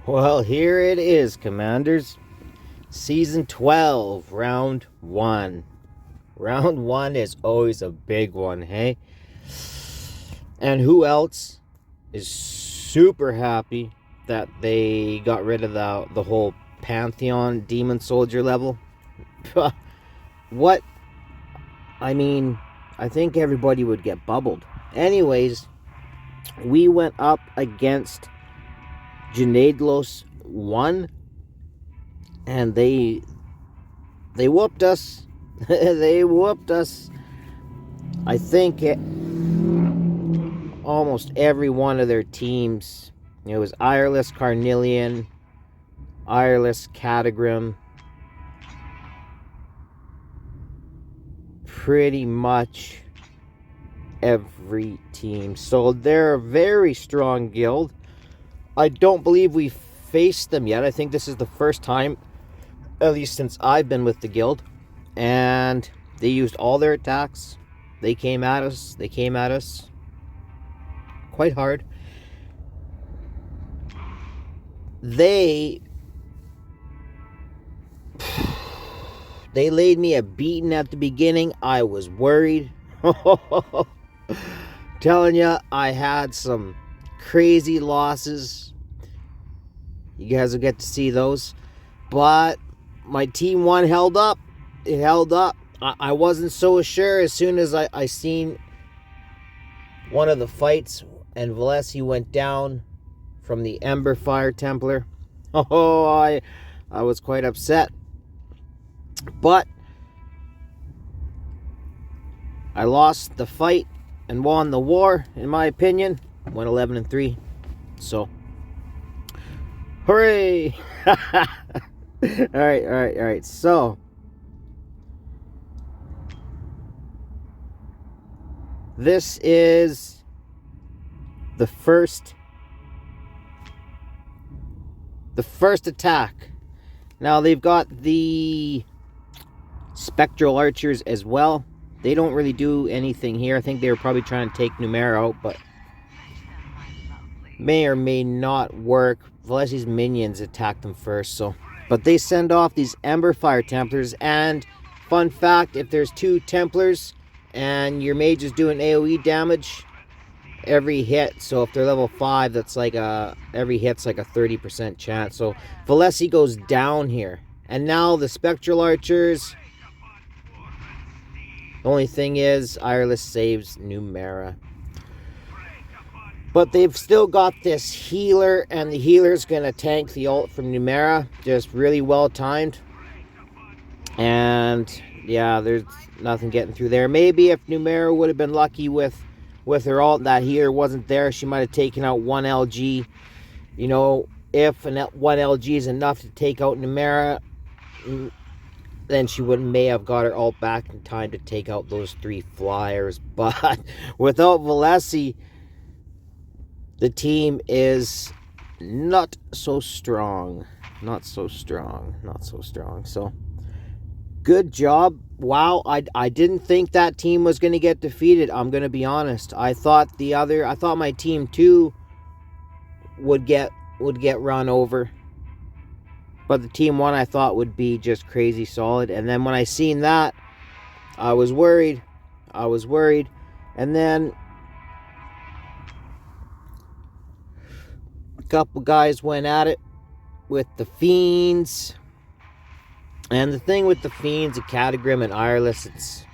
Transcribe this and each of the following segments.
Well, here it is, Commanders. Season 12, Round 1. Round 1 is always a big one, hey? And who else is super happy that they got rid of the whole Pantheon Demon Soldier level? What? I mean, I think everybody would get bubbled. Anyways, we went up against Gnadenlos1, and they whooped us. They whooped us. I think almost every one of their teams. It was Ireless Carnelian, Ireless Catagrim. Pretty much every team. So they're a very strong guild. I don't believe we faced them yet. I think this is the first time, at least since I've been with the guild. And they used all their attacks. They came at us. They came at us quite hard. They laid me a beating at the beginning. I was worried. Telling you, I had some crazy losses. You guys will get to see those. But my team one held up. It held up. I wasn't so sure as soon as I seen one of the fights and Valesi went down from the Ember Fire Templar. Oh, I was quite upset. But I lost the fight and won the war, in my opinion. Went 11-3. So, hooray! All right. So, this is the first attack. Now they've got the Spectral Archers as well. They don't really do anything here. I think they were probably trying to take Numera out, but may or may not work. Valesi's minions attack them first, so. But they send off these Ember Fire Templars, and fun fact, if there's two Templars and your mage is doing AoE damage every hit, so if they're level 5, that's like every hit's like a 30% chance. So Valesi goes down here. And now the Spectral Archers. The only thing is, Ireless saves Numera. But they've still got this healer, and the healer's going to tank the ult from Numera. Just really well timed. And, yeah, there's nothing getting through there. Maybe if Numera would have been lucky with her ult, that healer wasn't there, she might have taken out one LG. You know, if one LG is enough to take out Numera, then she may have got her ult back in time to take out those 3 flyers. But without Valesi, the team is not so strong. Not so strong. So, good job. Wow, I didn't think that team was going to get defeated. I'm going to be honest. I thought my team 2 would get run over. But the team 1 I thought would be just crazy solid. And then when I seen that, I was worried. And then a couple guys went at it with the Fiends. And the thing with the Fiends, the Catagrim and Ireless, it's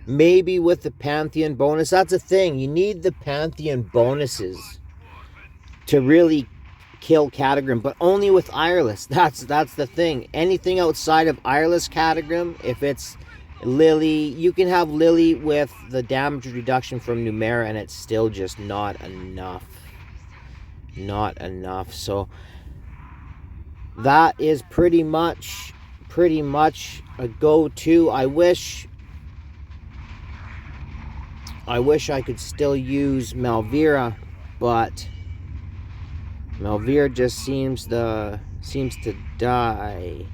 maybe with the Pantheon bonus. That's the thing. You need the Pantheon bonuses to really kill Catagrim, but only with Ireless. That's the thing. Anything outside of Ireless Catagrim, if it's Lily, you can have Lily with the damage reduction from Numera, and it's still just not enough. So that is pretty much a go-to. I wish I could still use Malvira, but Malvira just seems to die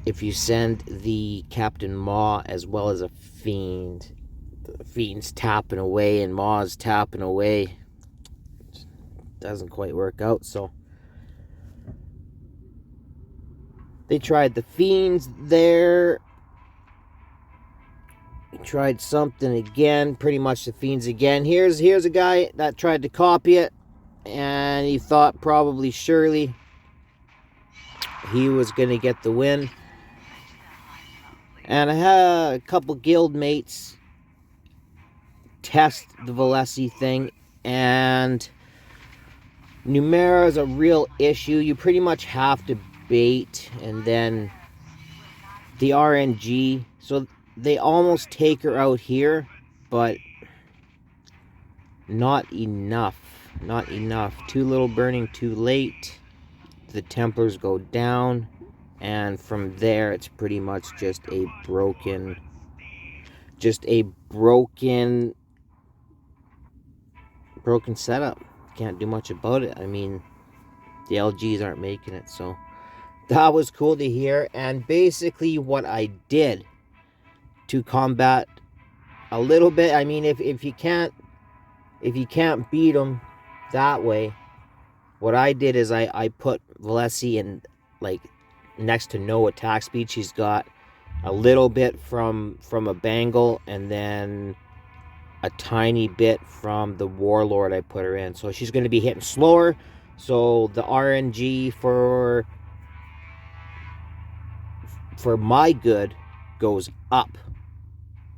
if you send the Captain Maw as well as a Fiend. The Fiend's tapping away and Maw's tapping away. doesn't quite work out. So they tried the Fiends there. Tried something again, pretty much the Fiends again. Here's a guy that tried to copy it, and he thought probably surely he was going to get the win. And I had a couple guild mates test the Valesi thing, and Numera is a real issue. You pretty much have to bait, and then the RNG, so they almost take her out here, but not enough. Not enough. Too little burning, too late. The Templars go down, and from there it's pretty much just a broken setup. Can't do much about it. I mean, the LGs aren't making it, so that was cool to hear. And basically what I did to combat a little bit, I mean, if you can't beat them that way, what I did is I put Valesi in like next to no attack speed. She's got a little bit from a bangle, and then a tiny bit from the Warlord I put her in. So she's going to be hitting slower. So the RNG for my good goes up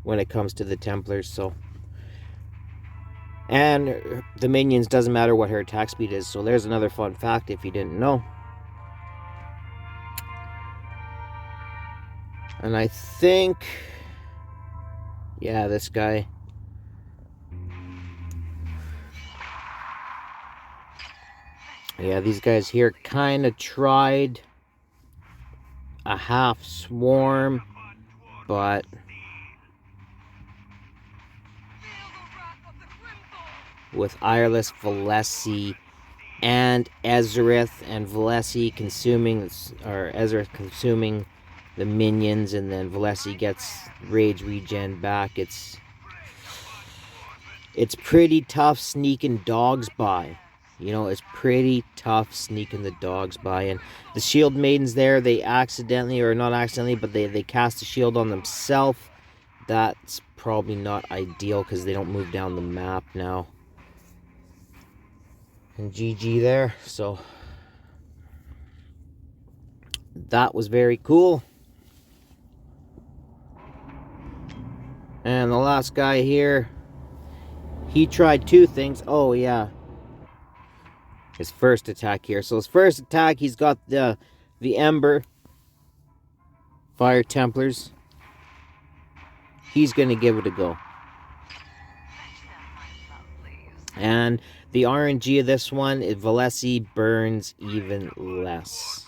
when it comes to the Templars. So, and the minions, doesn't matter what her attack speed is. So there's another fun fact if you didn't know. And I think, yeah, this guy. Yeah, these guys here kind of tried a half swarm, but with Ireless, Valesi, and Ezrith, and Valesi consuming, or Ezrith consuming the minions, and then Valesi gets rage regen back. It's pretty tough sneaking dogs by. You know, it's pretty tough sneaking the dogs by. And the shield maidens there, they accidentally, or not accidentally, but they cast a shield on themselves. That's probably not ideal because they don't move down the map now. And GG there. So that was very cool. And the last guy here, he tried two things. Oh yeah, his first attack here. So his first attack, he's got the Ember Fire Templars. He's going to give it a go. And the RNG of this one, Valesi burns even less.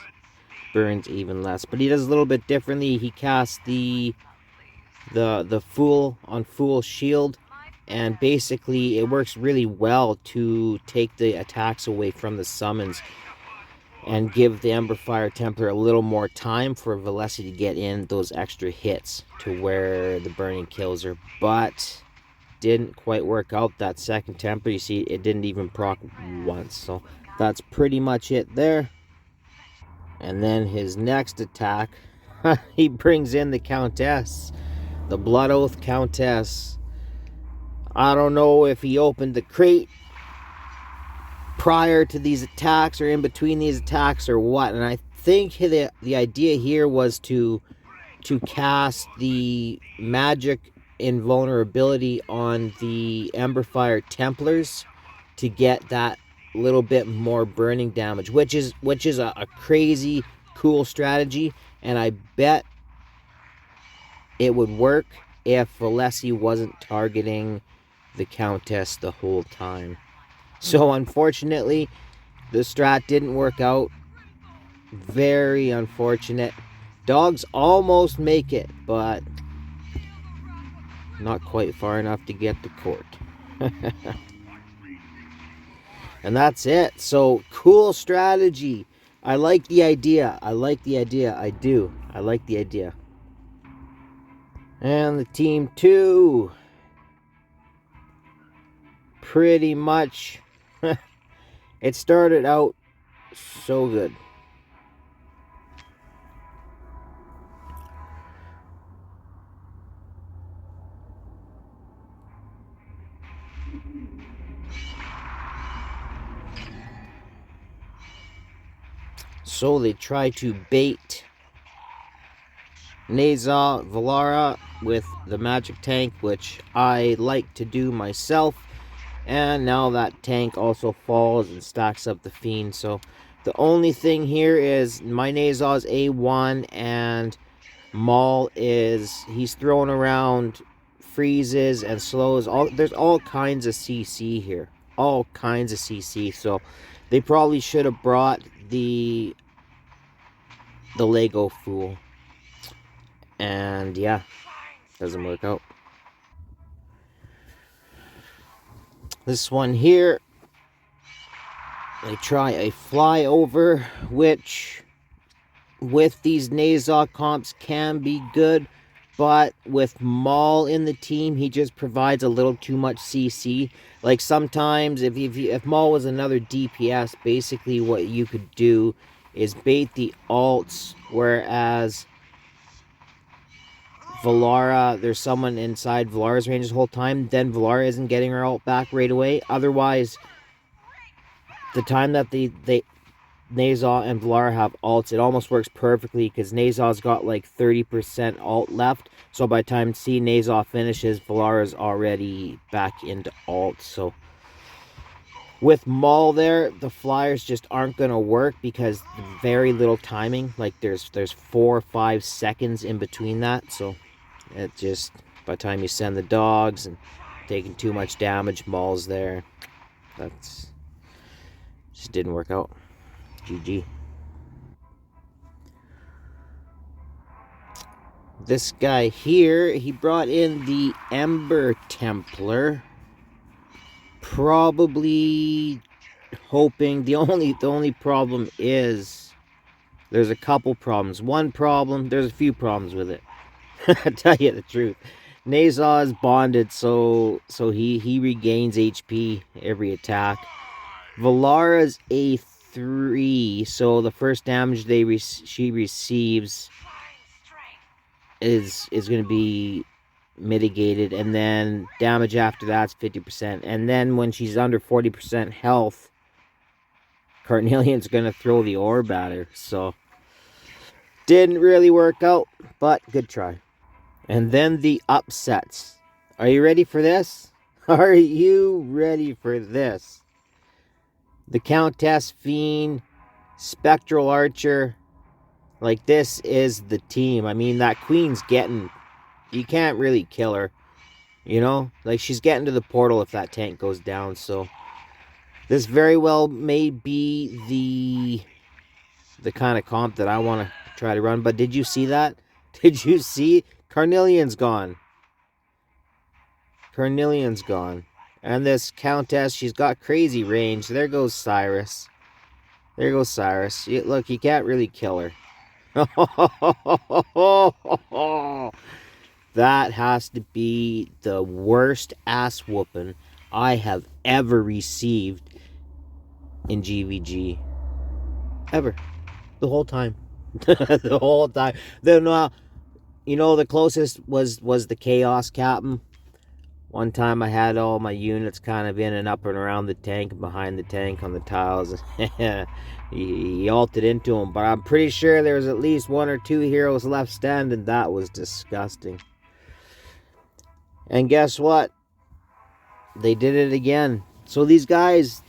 Burns even less. But he does a little bit differently. He casts the Fool on Fool Shield. And basically, it works really well to take the attacks away from the summons and give the Ember Fire Templar a little more time for Valesi to get in those extra hits to where the burning kills her. But didn't quite work out that second Templar. You see, it didn't even proc once. So that's pretty much it there. And then his next attack, he brings in the Countess. The Blood Oath Countess. I don't know if he opened the crate prior to these attacks or in between these attacks or what, and I think the idea here was to cast the magic invulnerability on the Emberfire Templars to get that little bit more burning damage, which is a crazy cool strategy, and I bet it would work if Valesi wasn't targeting the Countess the whole time. So unfortunately, the strat didn't work out. Very unfortunate. Dogs almost make it, but not quite far enough to get to court. And that's it. So, cool strategy. I like the idea. I do. I like the idea. And the team 2. Pretty much It started out so good. So they try to bait Naza Valara with the magic tank, which I like to do myself. And now that tank also falls and stacks up the Fiend. So the only thing here is my Naza's A1 and Maul is, he's throwing around freezes and slows. There's all kinds of CC here. All kinds of CC. So they probably should have brought the Lego Fool. And yeah, doesn't work out. This one here, they try a flyover, which with these Nazok comps can be good, but with Maul in the team, he just provides a little too much CC. Like sometimes, if Maul was another DPS, basically what you could do is bait the alts, whereas Valara, there's someone inside Valara's range this whole time, then Valara isn't getting her ult back right away. Otherwise, the time that they Naza and Valara have ults, it almost works perfectly because Naza's got like 30% ult left. So by the time Naza finishes, Valara's already back into ult. So with Maul there, the flyers just aren't going to work because very little timing. Like there's 4 or 5 seconds in between that. So it just, by the time you send the dogs and taking too much damage, Maul's there. That's just didn't work out. GG. This guy here, he brought in the Ember Templar. Probably hoping, the only problem is there's a couple problems. One problem, there's a few problems with it. I tell you the truth. Naza is bonded, so he regains HP every attack. Valara's A3, so the first damage she receives is going to be mitigated, and then damage after that's 50%. And then when she's under 40% health, Carnelian's going to throw the orb at her. So didn't really work out, but good try. And then the upsets. Are you ready for this? Are you ready for this? The Countess Fiend, Spectral Archer. Like, this is the team. I mean, that Queen's getting... You can't really kill her. You know? Like, she's getting to the portal if that tank goes down. So, this very well may be the kind of comp that I want to try to run. But did you see that? Did you see? Carnelian's gone. Carnelian's gone. And this Countess, she's got crazy range. There goes Cyrus. There goes Cyrus. Look, you can't really kill her. That has to be the worst ass whooping I have ever received in GVG. Ever. The whole time. The whole time. Then, you know, the closest was the Chaos Captain. One time I had all my units kind of in and up and around the tank and behind the tank on the tiles. He ulted into him, but I'm pretty sure there was at least 1 or 2 heroes left standing. That was disgusting. And guess what? They did it again. So these guys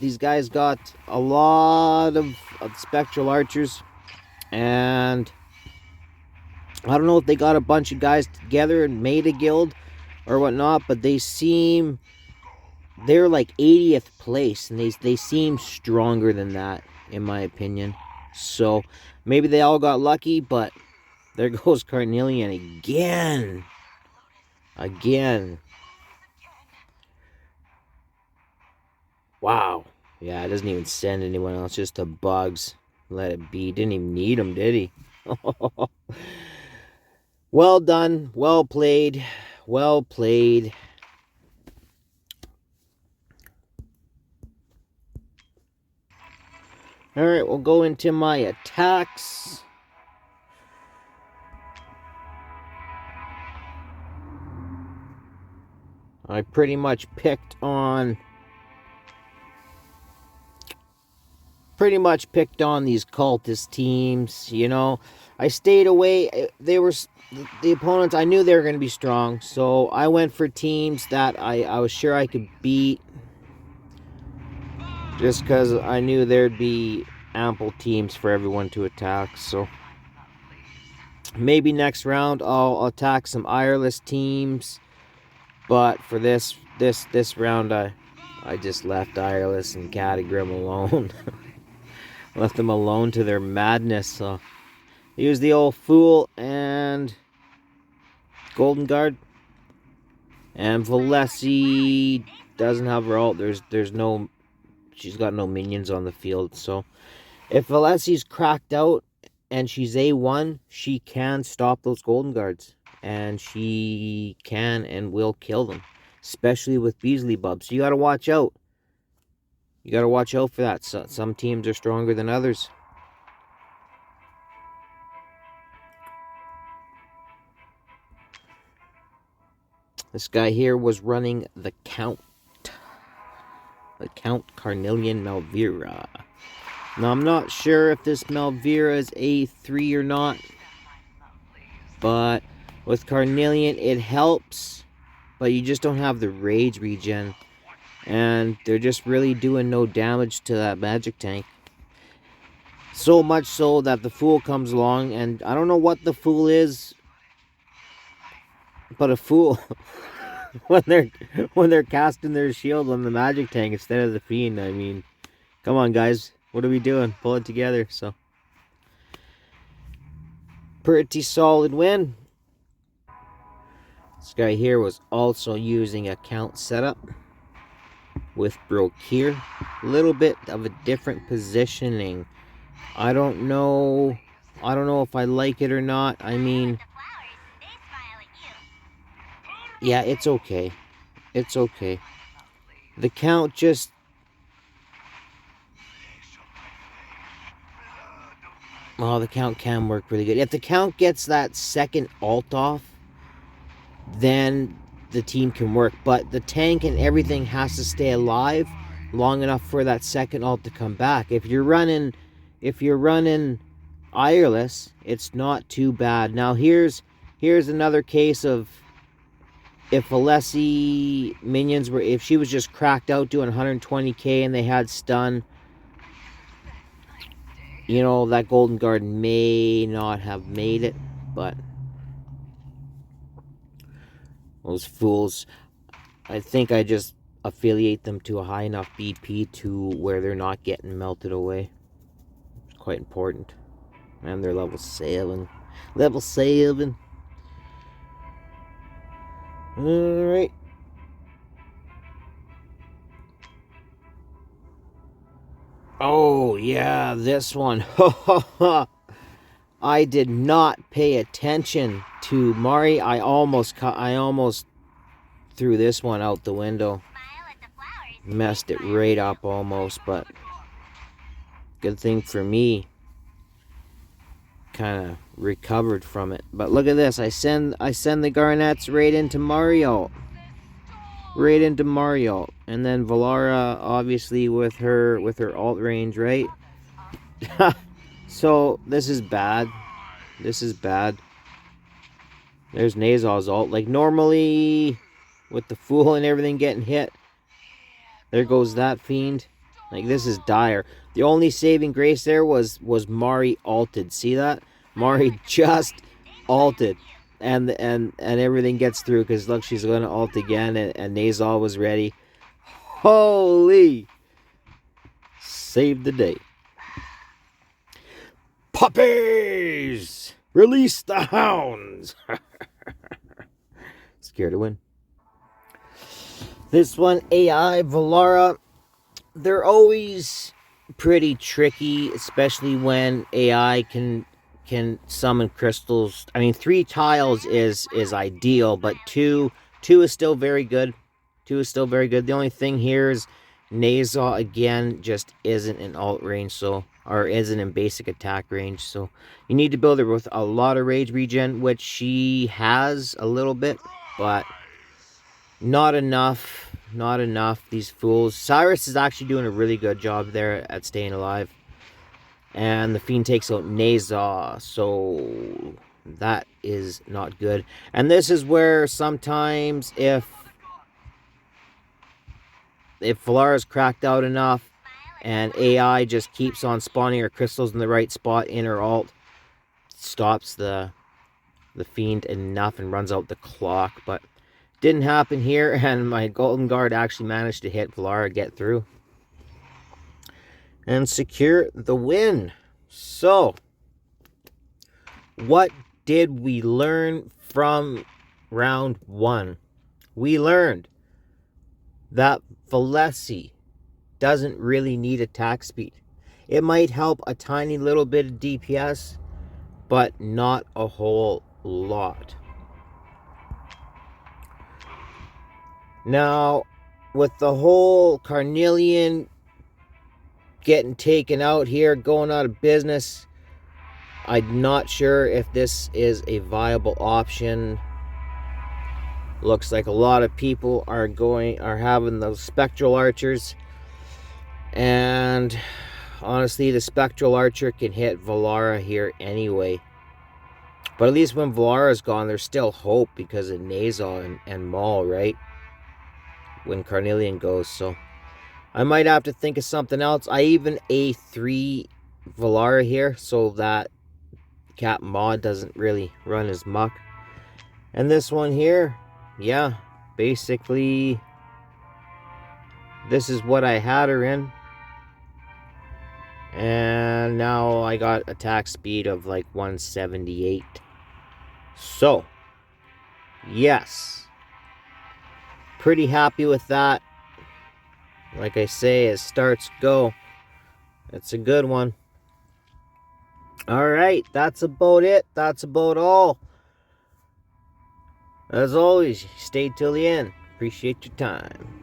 got a lot of Spectral Archers, and I don't know if they got a bunch of guys together and made a guild or whatnot, but they're like 80th place, and they seem stronger than that, in my opinion. So maybe they all got lucky, but there goes Carnelian again. Wow. Yeah, it doesn't even send anyone else, just the bugs. Let it be. Didn't even need them, did he? Well done. Well played. Well played. Alright, we'll go into my attacks. I pretty much picked on these cultist teams, you know. I stayed away. They were the opponents. I knew they were going to be strong, so I went for teams that I was sure I could beat, just because I knew there'd be ample teams for everyone to attack. So maybe next round I'll attack some Ireless teams, but for this round I just left Ireless and Catagrim alone. Left them alone to their madness. So use the old Fool and Golden Guard. And Valesi doesn't have her ult. There's no, she's got no minions on the field. So if Valesi's cracked out and she's A1, she can stop those Golden Guards. And she can and will kill them. Especially with Beasley Bub. So you gotta watch out. You got to watch out for that. So, some teams are stronger than others. This guy here was running the Count. The Count Carnelian Malvira. Now, I'm not sure if this Malvira is A3 or not. But with Carnelian, it helps. But you just don't have the rage regen. And they're just really doing no damage to that magic tank. So much so that the Fool comes along, and I don't know what the Fool is, but a Fool when they're casting their shield on the magic tank instead of the Fiend. I mean, come on guys, what are we doing? Pull it together. So pretty solid win. This guy here was also using a count setup with Brokir. A little bit of a different positioning. I don't know if I like it or not. I mean, yeah, it's okay. It's okay. The count just... Oh, the count can work really good. If the count gets that second ult off, then the team can work. But the tank and everything has to stay alive long enough for that second ult to come back. If you're running Ireless, it's not too bad. Now here's another case of if Valesi minions were, if she was just cracked out doing 120k and they had stun, you know, that Golden Guard may not have made it, but those fools, I think I just affiliate them to a high enough BP to where they're not getting melted away. It's quite important. And they're level 7. Level 7. Alright. Oh, yeah, this one. I did not pay attention to Mari. I almost threw this one out the window. Messed it right up almost, but good thing for me. Kind of recovered from it. But look at this. I send the Garnets right into Mario. Right into Mario. And then Valara, obviously, with her alt range, right? So, this is bad. This is bad. There's Nazal's ult. Like, normally, with the Fool and everything getting hit, there goes that Fiend. Like, this is dire. The only saving grace there was Mari ulted. See that? Mari just ulted. And everything gets through, because look, she's going to ult again, and Nazal was ready. Holy! Saved the day. Puppies! Release the hounds! Scared to win. This one, AI, Valara, they're always pretty tricky, especially when AI can summon crystals. I mean, 3 tiles is ideal, but 2 is still very good. 2 is still very good. The only thing here is Nazal, again, just isn't in alt range, so or isn't in basic attack range. So you need to build her with a lot of rage regen, which she has a little bit, but not enough. Not enough. These fools. Cyrus is actually doing a really good job there at staying alive. And the Fiend takes out Naza, so that is not good. And this is where sometimes if Valara's cracked out enough and AI just keeps on spawning her crystals in the right spot in her ult, stops the Fiend enough and runs out the clock. But didn't happen here, and my Golden Guard actually managed to hit Valara, get through, and secure the win. So, what did we learn from round 1? We learned that Valesi doesn't really need attack speed. It might help a tiny little bit of DPS, but not a whole lot. Now, with the whole Carnelian getting taken out here, going out of business, I'm not sure if this is a viable option. Looks like a lot of people are having those spectral archers, and honestly, the spectral archer can hit Valara here anyway. But at least when Valara's gone, there's still hope because of Naza and Maul, right? When Carnelian goes, so I might have to think of something else. I even A3 Valara here so that Cap Mod doesn't really run his muck. And this one here, yeah, basically this is what I had her in. And now I got attack speed of like 178. So, yes, pretty happy with that. Like I say, as starts go, it's a good one. Alright, that's about it. That's about all. As always, stay till the end. Appreciate your time.